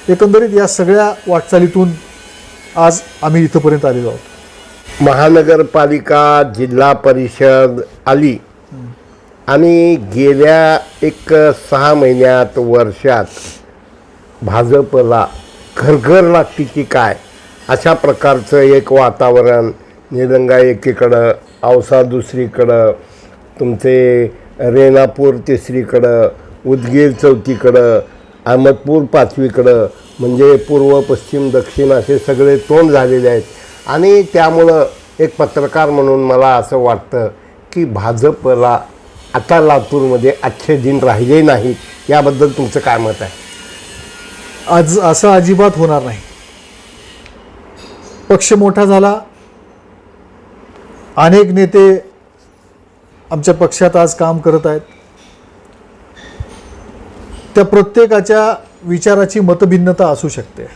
एकंदरीत या सगळ्या वाटचालीतून आज आम्ही इथंपर्यंत आलेलो आहोत. महानगरपालिका, जिल्हा परिषद आली आणि गेल्या 6 महिन्यात, वर्षात भाजपला घरघर लागते की काय, अशा प्रकारचं एक वातावरण. निलंगा एकीकडं, औसा दुसरीकडं, तुमचे रेणापूर तिसरीकडं, उदगीर चौथीकडं, अहमदपूर 5वीकडं, म्हणजे पूर्व, पश्चिम, दक्षिण असे सगळे तोंड झालेले आहेत. आणि त्यामुळं एक पत्रकार म्हणून मला असं वाटतं की भाजपला आता लातूरमध्ये अच्छे दिन राहिले नाहीत. याबद्दल तुमचं काय मत आहे? आज असं अजिबात होणार नाही. पक्ष मोठा झाला, अनेक नेते आमच्या पक्षात आज काम करत आहेत. त्या प्रत्येकाच्या विचाराची मतभिन्नता असू शकते.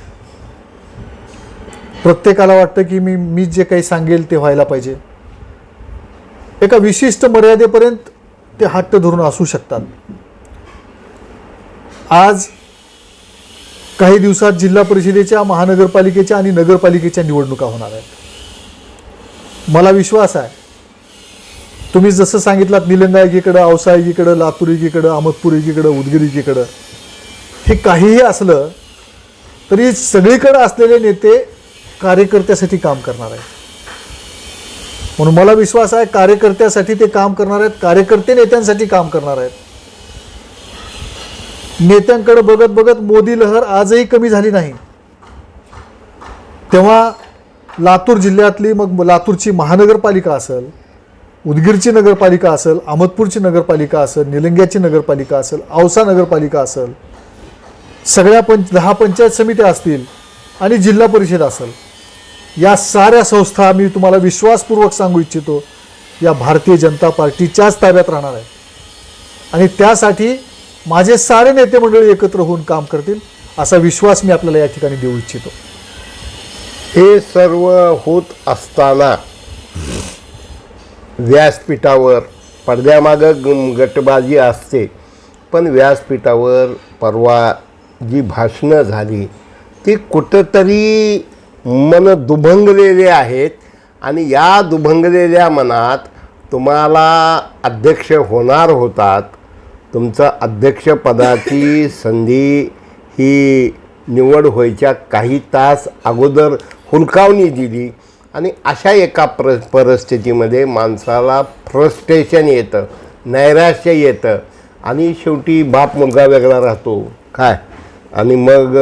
प्रत्येकाला वाटतं की मी जे काही सांगेल ते व्हायला पाहिजे. एका विशिष्ट मर्यादेपर्यंत ते हट्ट धरून असू शकतात. आज काही दिवसात जिल्हा परिषदेच्या, महानगरपालिकेच्या आणि नगरपालिकेच्या निवडणुका होणार आहेत. मला विश्वास आहे, तुम्ही जसं सांगितलात निलंगा एकीकडं, औसा एकीकडं, लातूर एकीकडं, अहमदपूर एकीकडं, उदगीर एकीकडं, हे काहीही असलं तरी सगळीकडे असलेले नेते कार्यकर्त्यासाठी काम करणार आहेत. म्हणून मला विश्वास आहे कार्यकर्त्यासाठी ते काम करणार आहेत, कार्यकर्ते नेत्यांसाठी काम करणार आहेत. नेत्यांकडे बघत बघत मोदी लहर आजही कमी झाली नाही. तेव्हा लातूर जिल्ह्यातली, मग लातूरची महानगरपालिका असेल, उदगीरची नगरपालिका असेल, अहमदपूरची नगरपालिका असेल, निलंग्याची नगरपालिका असेल, औसा नगरपालिका असेल, सगळ्या 10 पंचायत समित्या असतील आणि जिल्हा परिषद असेल, या साऱ्या संस्था मी तुम्हाला विश्वासपूर्वक सांगू इच्छितो या भारतीय जनता पार्टीच्याच ताब्यात राहणार आहे. आणि त्यासाठी माझे सारे नेते मंडळी एकत्र होऊन काम करतील असा विश्वास मी आपल्याला या ठिकाणी देऊ इच्छितो. हे सर्व होत असताना व्यासपीठावर, पडद्यामागं गटबाजी असते, पण व्यासपीठावर परवा जी भाषणं झाली ती कुठंतरी मन दुभंगलेले आहेत आणि या दुभंगलेल्या मनात तुम्हाला अध्यक्ष होणार होतात. तुमचं अध्यक्षपदाची संधी ही निवड व्हायच्या काही तास अगोदर हुलकावणी दिली आणि अशा एका परिस्थितीमध्ये माणसाला फ्रस्ट्रेशन येतं, नैराश्य येतं आणि शेवटी बाप मुलगा वेगळा राहतो काय. आणि मग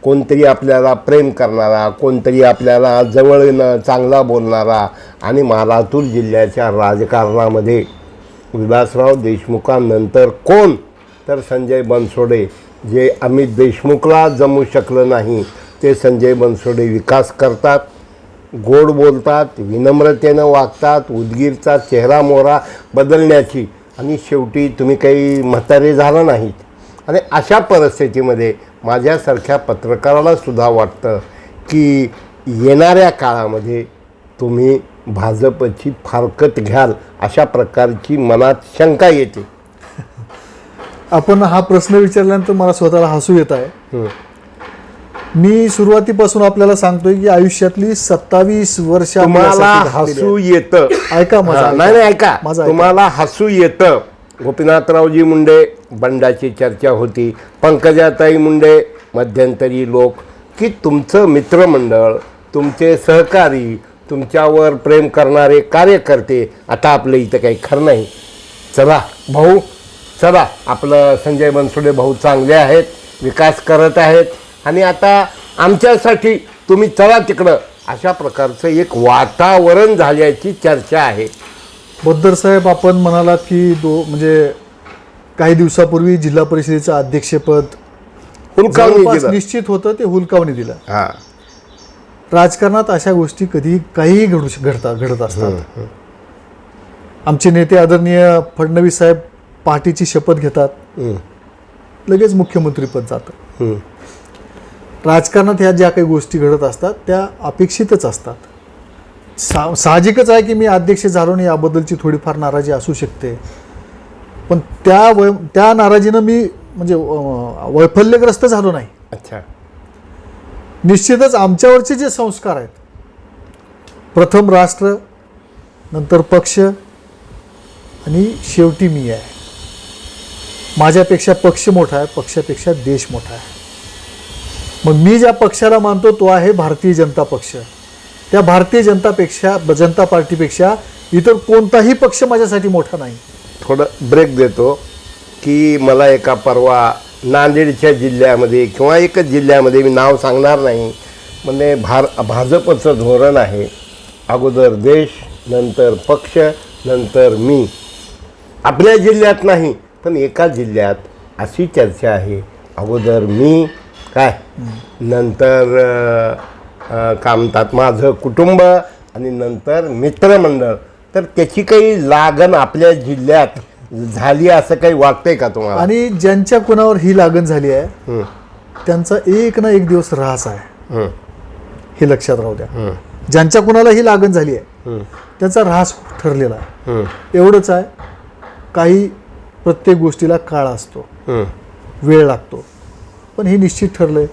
कोणतरी आपल्याला प्रेम करणारा, कोणतरी आपल्याला जवळ येणं, चांगला बोलणारा. आणि लातूर जिल्ह्याच्या राजकारणामध्ये विलासराव देशमुखांनंतर कोण, तर संजय बनसोडे. जे अमित देशमुखला जमू शकलं नाही ते संजय बनसोडे विकास करतात, गोड बोलतात, विनम्रतेनं वागतात, उदगीरचा चेहरा मोहरा बदलण्याची. आणि शेवटी तुम्ही काही म्हातारे झाला नाहीत. आणि अशा परिस्थितीमध्ये माझ्यासारख्या पत्रकाराला सुद्धा वाटतं की येणाऱ्या काळामध्ये तुम्ही भाजपची फारकत घ्याल, अशा प्रकारची मनात शंका येते. आपण हा प्रश्न विचारल्यानंतर मला स्वतःला हसू येत आहे. मी सुरुवातीपासून आपल्याला सांगतोय की आयुष्यातली 27 वर्ष तुम्हाला हसू येतं. ऐका माझा, नाही ऐका, माझा ऐका. तुम्हाला हसू येतं. गोपीनाथरावजी मुंडे बंडाची चर्चा होती, पंकजाताई मुंडे, मध्यंतरी लोक, की तुमचं मित्रमंडळ, तुमचे सहकारी, तुमच्यावर प्रेम करणारे कार्यकर्ते, आता आपलं इथं काही खरं नाही. चला भाऊ, चला, आपलं संजय बनसोडे भाऊ चांगले आहेत, विकास करत आहेत आणि आता आमच्यासाठी तुम्ही चला तिकडं, अशा प्रकारचं एक वातावरण झाल्याची चर्चा आहे. बद्दर साहेब, आपण म्हणालात की म्हणजे काही दिवसापूर्वी जिल्हा परिषदेचं अध्यक्षपद हुलकावणी जवळपास दिलं. निश्चित होतं, ते हुलकावणी दिलं. हां, राजकारणात अशा गोष्टी कधी काहीही घडत असतात. आमचे नेते आदरणीय फडणवीस साहेब पार्टीची शपथ घेतात, लगेच मुख्यमंत्रीपद जातं. राजकारणात ह्या ज्या काही गोष्टी घडत असतात त्या अपेक्षितच असतात. साहजिकच आहे की मी अध्यक्ष झालो नाही, याबद्दलची थोडीफार नाराजी असू शकते. पण त्या नाराजीनं मी म्हणजे वैफल्यग्रस्त झालो नाही. अच्छा. निश्चितच आमच्यावरचे जे संस्कार आहेत, प्रथम राष्ट्र, नंतर पक्ष आणि शेवटी मी आहे. माझ्यापेक्षा पक्ष मोठा आहे, पक्षापेक्षा देश मोठा आहे. मग मी ज्या पक्षाला मानतो तो आहे भारतीय जनता पक्ष. त्या भारतीय जनता पार्टीपेक्षा इतर कोणताही पक्ष माझ्यासाठी मोठा नाही. थोडं ब्रेक देतो की मला एका परवा नांदेडच्या जिल्ह्यामध्ये किंवा एकच जिल्ह्यामध्ये, मी नाव सांगणार नाही, म्हणजे भाजपचं धोरण आहे अगोदर देश, नंतर पक्ष, नंतर मी. आपल्या जिल्ह्यात नाही पण एका जिल्ह्यात अशी चर्चा आहे, अगोदर मी काय, नंतर काय म्हणतात माझं कुटुंब आणि नंतर मित्रमंडळ. तर त्याची काही लागण आपल्या जिल्ह्यात झाली असं काही वाटतंय का तुम्हाला? आणि ज्यांच्या कुणावर ही लागण झाली आहे त्यांचा एक ना एक दिवस ऱ्हास आहे, हे लक्षात राहू द्या. ज्यांच्या कुणाला ही लागण झाली आहे त्यांचा ऱ्हास ठरलेला आहे. एवढंच आहे, काही प्रत्येक गोष्टीला काळ असतो, वेळ लागतो, पण हे निश्चित ठरलंय.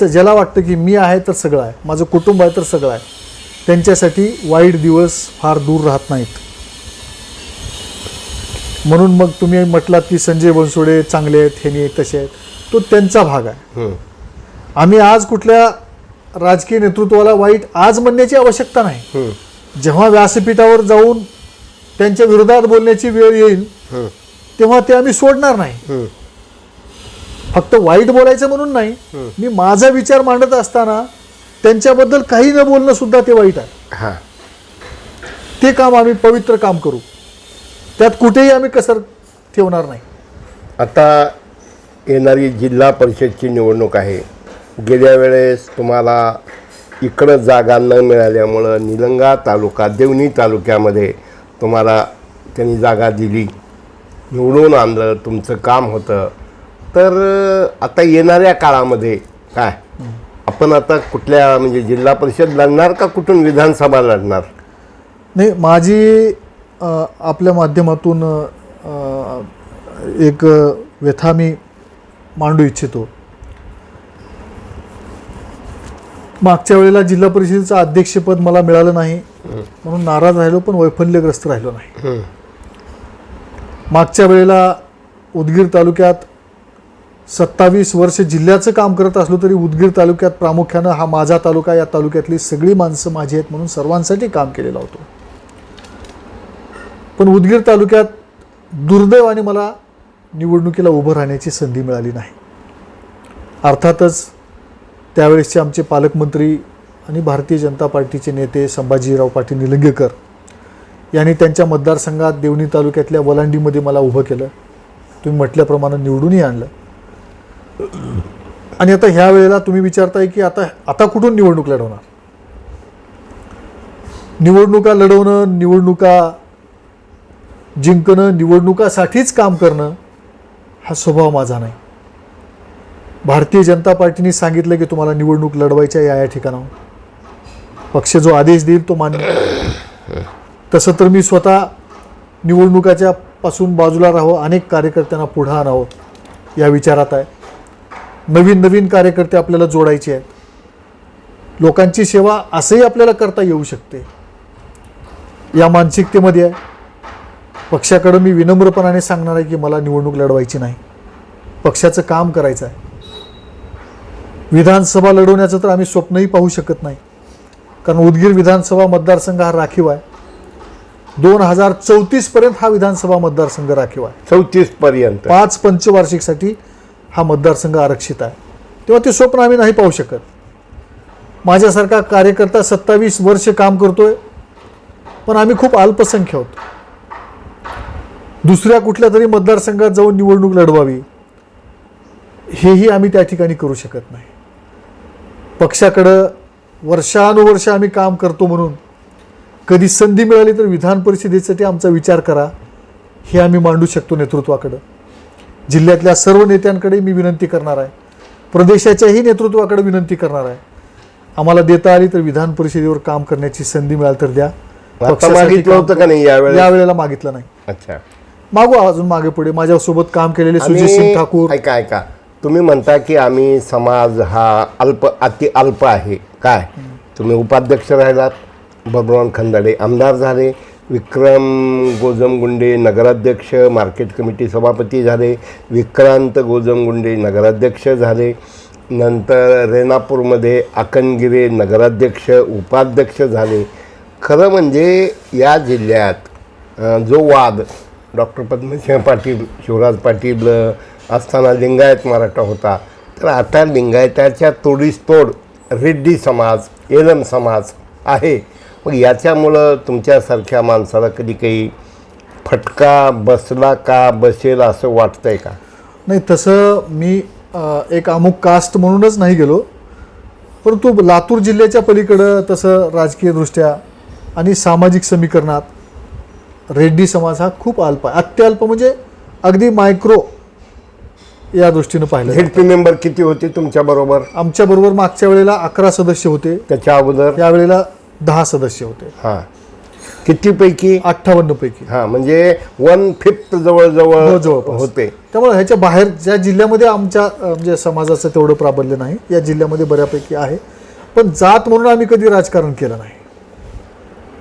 ज्याला वाटतं की मी आहे तर सगळं आहे, माझं कुटुंब आहे तर सगळं आहे, त्यांच्यासाठी वाईट दिवस फार दूर राहत नाहीत. म्हणून मग तुम्ही म्हटलात की संजय बनसोडे चांगले आहेत, हे नाही तसे आहेत, तो त्यांचा भाग आहे. आम्ही आज कुठल्या राजकीय नेतृत्वाला वाईट आज म्हणण्याची आवश्यकता नाही. जेव्हा व्यासपीठावर जाऊन त्यांच्या विरोधात बोलण्याची वेळ येईल तेव्हा ते आम्ही सोडणार नाही. फक्त वाईट बोलायचं म्हणून नाही, मी माझा विचार मांडत असताना त्यांच्याबद्दल काही न बोलणं सुद्धा ते वाईट आहे. ते काम आम्ही पवित्र काम करू, त्यात कुठेही आम्ही कसर ठेवणार नाही. आता येणारी जिल्हा परिषदची निवडणूक आहे. गेल्या वेळेस तुम्हाला इकडं जागा न मिळाल्यामुळं निलंगा तालुका, देवणी तालुक्यामध्ये तुम्हाला त्यांनी जागा दिली, निवडून आणलं, तुमचं काम होतं. तर आता येणाऱ्या काळामध्ये काय आपण आता कुठल्या म्हणजे जिल्हा परिषद लढणार का कुठून विधानसभा लढणार? नाही, माझी आपल्या माध्यमातून एक व्यथा मी मांडू इच्छितो मागच्या वेळेला जिल्हा परिषदेचं अध्यक्षपद मला मिळालं नाही म्हणून नाराज राहिलो, पण वैफल्यग्रस्त राहिलो नाही. मागच्या वेळेला उदगीर तालुक्यात 27 वर्ष जिल्ह्याचं काम करत असलो तरी उदगीर तालुक्यात प्रामुख्यानं हा माझा तालुका, या तालुक्यातली सगळी माणसं माझी आहेत म्हणून सर्वांसाठी काम केलेलं होतं. पण उदगीर तालुक्यात दुर्दैवाने मला निवडणुकीला उभं राहण्याची संधी मिळाली नाही. अर्थातच त्यावेळेसचे आमचे पालकमंत्री आणि भारतीय जनता पार्टीचे नेते संभाजीराव पाटील निलंगेकर यांनी त्यांच्या मतदारसंघात देवणी तालुक्यातल्या वलांडीमध्ये मला उभं केलं. तुम्ही म्हटल्याप्रमाणे निवडूनही आणलं. आणि आता ह्या वेळेला तुम्ही विचारताय की आता कुठून निवडणूक लढवणार. निवडणुका लढवणं, निवडणुका जिंकणं, निवडणुकासाठीच काम करणं हा स्वभाव माझा नाही. भारतीय जनता पार्टीने सांगितलं की तुम्हाला निवडणूक लढवायच्या या ठिकाणाहून, पक्ष जो आदेश देईल तो मान्य. तसं तर मी स्वतः निवडणुकाच्या पासून बाजूला राहावं, अनेक कार्यकर्त्यांना पुढं आणावं या विचारात आहे. नवीन नवीन कार्यकर्ते आपल्याला जोडायचे आहेत. लोकांची सेवा असंही आपल्याला करता येऊ शकते या मानसिकतेमध्ये आहे. पक्षाकडं मी विनम्रपणाने सांगणार आहे की मला निवडणूक लढवायची नाही, पक्षाचं काम करायचं आहे. विधानसभा लढवण्याचं तर आम्ही स्वप्नही पाहू शकत नाही, कारण उदगीर विधानसभा मतदारसंघ हा राखीव आहे. 2034 पर्यंत हा विधानसभा मतदारसंघ राखीव आहे. 34 पर्यंत 5 पंचवार्षिकसाठी हा मतदारसंघ आरक्षित आहे. तेव्हा ते स्वप्न आम्ही नाही पाहू शकत. माझ्यासारखा कार्यकर्ता 27 वर्ष काम करतोय, पण आम्ही खूप अल्पसंख्य आहोत. दुसऱ्या कुठल्या तरी मतदारसंघात जाऊन निवडणूक लढवावी हेही आम्ही त्या ठिकाणी करू शकत नाही. पक्षाकडं वर्षानुवर्ष आम्ही काम करतो म्हणून कधी संधी मिळाली तर विधान परिषदेसाठी आमचा विचार करा हे आम्ही मांडू शकतो नेतृत्वाकडं. जिल्ह्यातल्या सर्व नेत्यांकडे मी विनंती करणार आहे, प्रदेशाच्याही नेतृत्वाकडे विनंती करणार आहे. आम्हाला देता आली तर विधान परिषदेवर काम करण्याची संधी मिळाली तर द्या. मागितलं होतं का नाही यावेळेला मागितलं नाही. अच्छा, मागू अजून मागे पुढे. माझ्यासोबत काम केलेले सुजित सिंग ठाकूर. ऐका, तुम्ही म्हणता की आम्ही समाज हा अति अल्प आहे. काय तुम्ही उपाध्यक्ष राहिलात, बबनराव खंदाडे आमदार झाले, विक्रम गोजमगुंडे नगराध्यक्ष, मार्केट कमिटी सभापती झाले, विक्रांत गोजमगुंडे नगराध्यक्ष झाले, नंतर रेणापूरमध्ये अकनगिरे नगराध्यक्ष उपाध्यक्ष झाले. खरं म्हणजे या जिल्ह्यात जो वाद डॉक्टर पद्मसिंह पाटील, शिवराज पाटील असताना लिंगायत मराठा होता, तर आता लिंगायताच्या तोडीस तोड रेड्डी समाज, एलम समाज आहे. मग याच्यामुळं तुमच्यासारख्या माणसाला कधी काही फटका बसला का, बसेल असं वाटतंय का? नाही, तसं मी एक अमुक कास्ट म्हणूनच नाही गेलो, परंतु लातूर जिल्ह्याच्या पलीकडं तसं राजकीयदृष्ट्या आणि सामाजिक समीकरणात रेड्डी समाज हा खूप अल्प आहे. अत्यल्प म्हणजे अगदी मायक्रो या दृष्टीनं पाहिलं. झेडपी मेंबर किती होते तुमच्याबरोबर? आमच्याबरोबर मागच्या वेळेला 11 सदस्य होते, त्याच्या अगोदर यावेळेला 10 सदस्य होते. हां, कितीपैकी? 58 पैकी. हां, म्हणजे 1/5 जवळजवळ होते. त्यामुळे ह्याच्या बाहेर ज्या जिल्ह्यामध्ये आमच्या म्हणजे समाजाचं तेवढं प्राबल्य नाही, या जिल्ह्यामध्ये बऱ्यापैकी आहे. पण जात म्हणून आम्ही कधी राजकारण केलं नाही.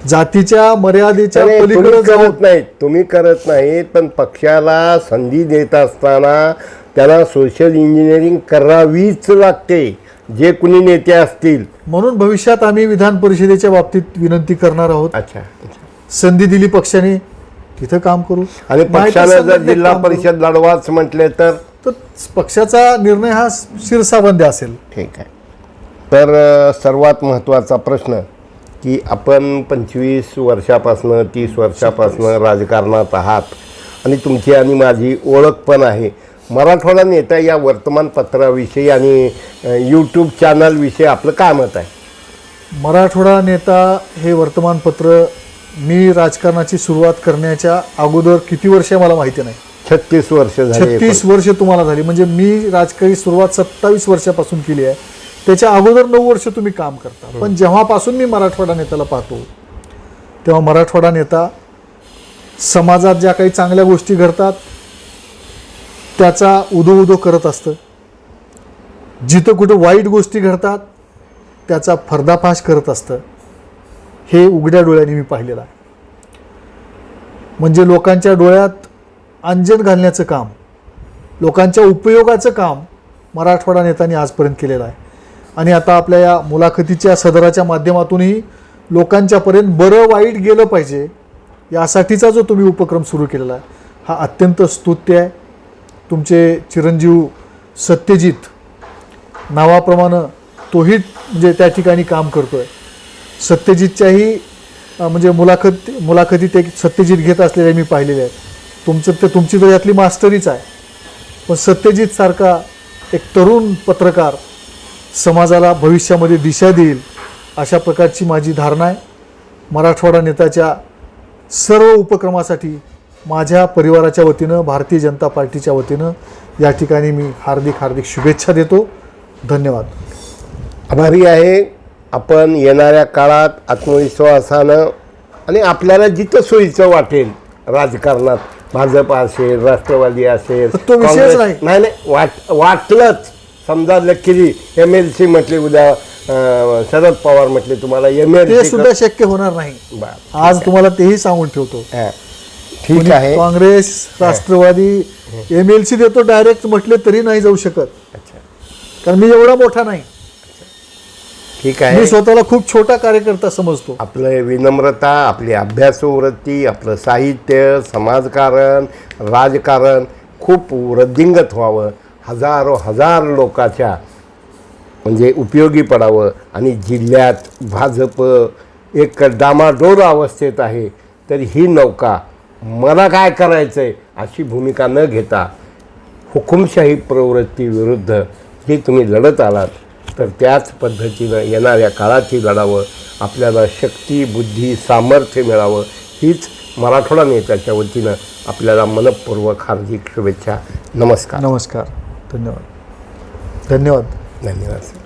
जातीच्या मर्यादेच्या पलीकडे करत नाहीत, तुम्ही करत नाहीत, पण पक्षाला संधी देत असताना त्याला सोशल इंजिनिअरिंग करावीच लागते, जे कुणी नेते असतील. म्हणून भविष्यात आम्ही विधान परिषदेच्या बाबतीत विनंती करणार आहोत. अच्छा, संधी दिली पक्षाने तिथं काम करू. आणि पक्षाला जर जिल्हा परिषद लढवाच म्हटले तर पक्षाचा निर्णय हा शिरसाबंद असेल. ठीक आहे. तर सर्वात महत्त्वाचा प्रश्न की आपण 25 वर्षापासनं 30 वर्षापासनं राजकारणात आहात आणि तुमची आणि माझी ओळख पण आहे. मराठवाडा नेता या वर्तमानपत्राविषयी आणि यूट्यूब चॅनलविषयी आपलं काय मत आहे? मराठवाडा नेता हे वर्तमानपत्र मी राजकारणाची सुरुवात करण्याच्या अगोदर किती वर्ष मला माहिती नाही. 36 वर्ष झाली. 36 वर्ष तुम्हाला झाली, म्हणजे मी राजकीय सुरुवात 27 वर्षापासून केली आहे. त्याच्या अगोदर 9 वर्ष तुम्ही काम करता. पण जेव्हापासून मी मराठवाडा नेत्याला पाहतो तेव्हा मराठवाडा नेता समाजात ज्या काही चांगल्या गोष्टी घडतात त्याचा उदो करत असतं. जिथं कुठं वाईट गोष्टी घडतात त्याचा पर्दाफाश करत असतं हे उघड्या डोळ्यांनी मी पाहिलेलं आहे. म्हणजे लोकांच्या डोळ्यात अंजन घालण्याचं काम, लोकांच्या उपयोगाचं काम मराठवाडा नेत्यांनी आजपर्यंत केलेलं आहे. आणि आता आपल्या या मुलाखतीच्या सदराच्या माध्यमातूनही लोकांच्यापर्यंत बरं वाईट गेलं पाहिजे यासाठीचा जो तुम्ही उपक्रम सुरू केलेला आहे हा अत्यंत स्तुत्य आहे. तुमचे चिरंजीव सत्यजित नावाप्रमाणे तोही म्हणजे त्या ठिकाणी काम करतो आहे. सत्यजितच्याही म्हणजे मुलाखती ते सत्यजित घेत असलेले मी पाहिलेले आहेत. तुमची तर यातली मास्टरीच आहे. पण सत्यजितसारखा एक तरुण पत्रकार समाजाला भविष्यामध्ये दिशा देईल अशा प्रकारची माझी धारणा आहे. मराठवाडा नेत्याच्या सर्व उपक्रमासाठी माझ्या परिवाराच्या वतीनं, भारतीय जनता पार्टीच्या वतीनं या ठिकाणी मी हार्दिक शुभेच्छा देतो. धन्यवाद. आभारी आहे. आपण येणाऱ्या काळात आत्मविश्वासानं आणि आपल्याला जिथं सोयीचं वाटेल राजकारणात, भाजप असेल, राष्ट्रवादी असेल, तो विषयच नाही. नाही वाटलंच समजा लकीली MLC म्हटले, उद्या शरद पवार म्हटले तुम्हाला ते MLC सुद्धा शक्य होणार नाही. आज तुम्हाला तेही सांगून ठेवतो. ठीक आहे. काँग्रेस, राष्ट्रवादी MLC देतो डायरेक्ट म्हटले तरी नाही जाऊ शकत. अच्छा, कारण मी एवढा मोठा नाही. ठीक आहे. मी स्वतःला खूप छोटा कार्यकर्ता समजतो. आपलं विनम्रता, आपली अभ्यासू वृत्ती, आपलं साहित्य, समाजकारण, राजकारण खूप वृद्धिंगत व्हावं, हजार लोकांच्या म्हणजे उपयोगी पडावं. आणि जिल्ह्यात भाजप एक डामाडोल अवस्थेत आहे, तर ही नौका मला काय करायचं आहे अशी भूमिका न घेता हुकुमशाही प्रवृत्तीविरुद्ध जे तुम्ही लढत आलात तर त्याच पद्धतीनं येणाऱ्या काळातही लढावं. आपल्याला शक्ती, बुद्धी, सामर्थ्य मिळावं हीच मराठवाडा नेत्याच्या वतीनं आपल्याला मनपूर्वक हार्दिक शुभेच्छा. नमस्कार. धन्यवाद. धन्यवाद.